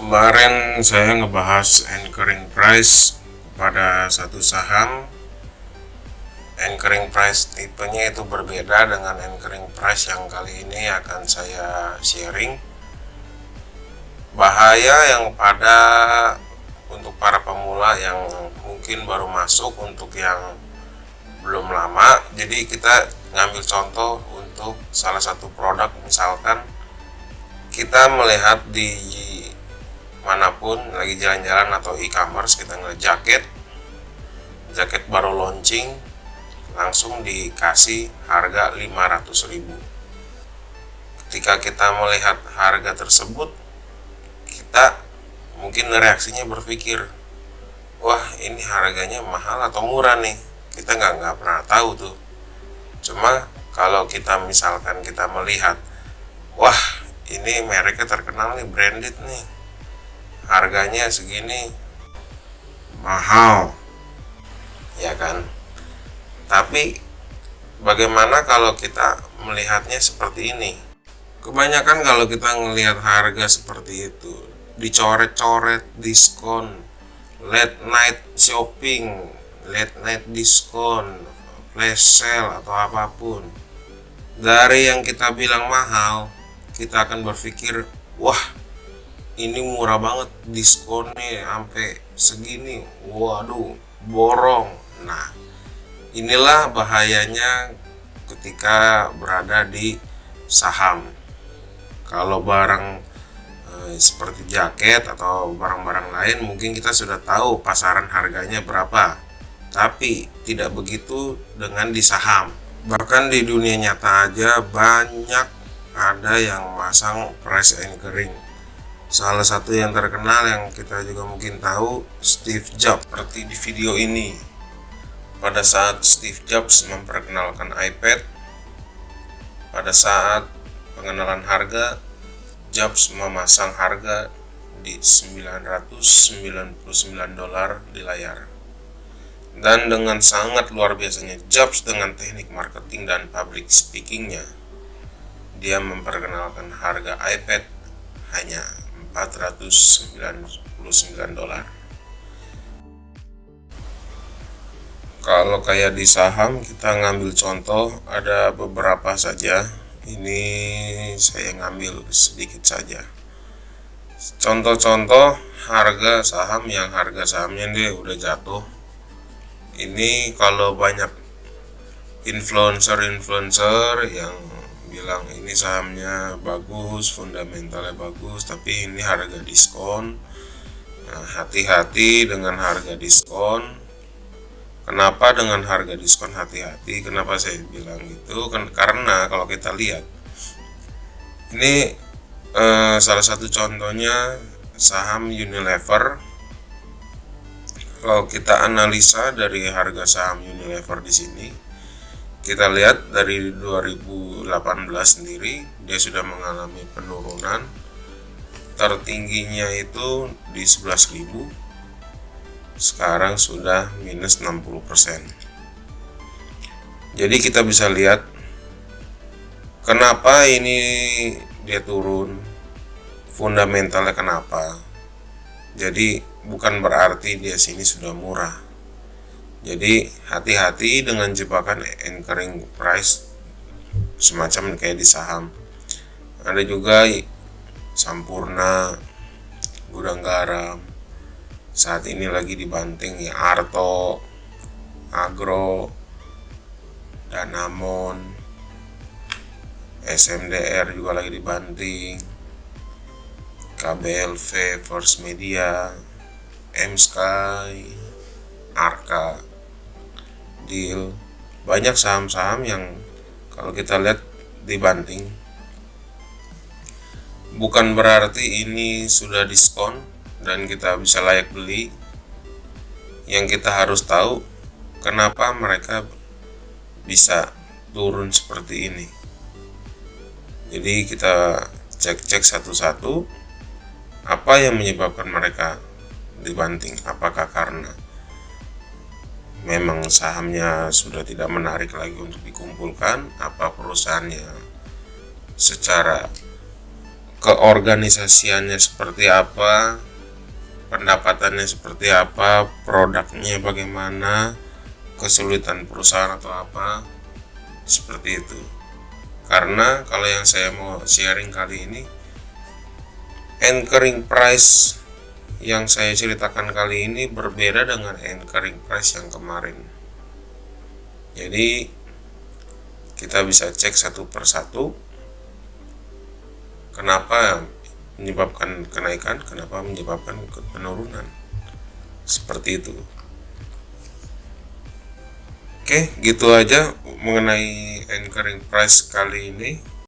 Kemarin saya ngebahas anchoring price pada satu saham. Anchoring price tipenya itu berbeda dengan anchoring price yang kali ini akan saya sharing. Bahaya yang pada untuk para pemula yang mungkin baru masuk, untuk yang belum lama. Jadi kita ngambil contoh untuk salah satu produk, misalkan kita melihat di manapun lagi jalan-jalan atau e-commerce, kita ngeliat jaket baru launching, langsung dikasih harga 500.000. Ketika kita melihat harga tersebut, kita mungkin reaksinya berpikir, wah ini harganya mahal atau murah nih. Kita nggak pernah tahu tuh. Cuma kalau kita misalkan kita melihat, wah ini mereknya terkenal nih, branded nih, harganya segini, mahal, ya kan? Tapi bagaimana kalau kita melihatnya seperti ini? Kebanyakan kalau kita melihat harga seperti itu, dicoret-coret, diskon, late night shopping, late night diskon, flash sale atau apapun. Dari yang kita bilang mahal, kita akan berpikir, wah ini murah banget, diskonnya sampai segini, waduh borong. Nah, inilah bahayanya ketika berada di saham. Kalau barang seperti jaket atau barang-barang lain, mungkin kita sudah tahu pasaran harganya berapa. Tapi tidak begitu dengan di saham. Bahkan di dunia nyata aja banyak ada yang masang price anchoring. Salah satu yang terkenal yang kita juga mungkin tahu, Steve Jobs. Seperti di video ini, pada saat Steve Jobs memperkenalkan iPad, pada saat pengenalan harga, Jobs memasang harga di $999 di layar. Dan dengan sangat luar biasanya Jobs dengan teknik marketing dan public speakingnya, dia memperkenalkan harga iPad hanya $499. Kalau kayak di saham, kita ngambil contoh ada beberapa saja. Ini saya ngambil sedikit saja. Contoh-contoh harga saham yang harga sahamnya dia udah jatuh. Ini kalau banyak influencer yang bilang ini sahamnya bagus, fundamentalnya bagus, tapi ini harga diskon. Nah, hati-hati dengan harga diskon. Kenapa dengan harga diskon hati-hati? Kenapa saya bilang gitu? Karena kalau kita lihat, ini salah satu contohnya saham Unilever. Kalau kita analisa dari harga saham Unilever di sini, kita lihat dari 2018 sendiri dia sudah mengalami penurunan. Tertingginya itu di 11.000. Sekarang sudah minus 60%. Jadi kita bisa lihat kenapa ini dia turun, fundamentalnya kenapa. Jadi bukan berarti dia sini sudah murah. Jadi hati-hati dengan jebakan anchoring price semacam kayak di saham. Ada juga Sampurna, Gudang Garam, saat ini lagi dibanting ya, Arto, Agro, Danamon, SMDR juga lagi dibanting, KBLV, First Media, M-Sky, Arka, Deal. Banyak saham-saham yang kalau kita lihat dibanting. Bukan berarti ini sudah diskon dan kita bisa layak beli. Yang kita harus tahu kenapa mereka bisa turun seperti ini. Jadi kita cek-cek satu-satu apa yang menyebabkan mereka dibanting. Apakah karena memang sahamnya sudah tidak menarik lagi untuk dikumpulkan, apa perusahaannya secara keorganisasiannya seperti apa, pendapatannya seperti apa, produknya bagaimana, kesulitan perusahaan atau apa, seperti itu. Karena kalau yang saya mau sharing kali ini, anchoring price yang saya ceritakan kali ini berbeda dengan anchoring price yang kemarin. Jadi kita bisa cek satu persatu kenapa menyebabkan kenaikan, kenapa menyebabkan penurunan, seperti itu. Oke, gitu aja mengenai anchoring price kali ini.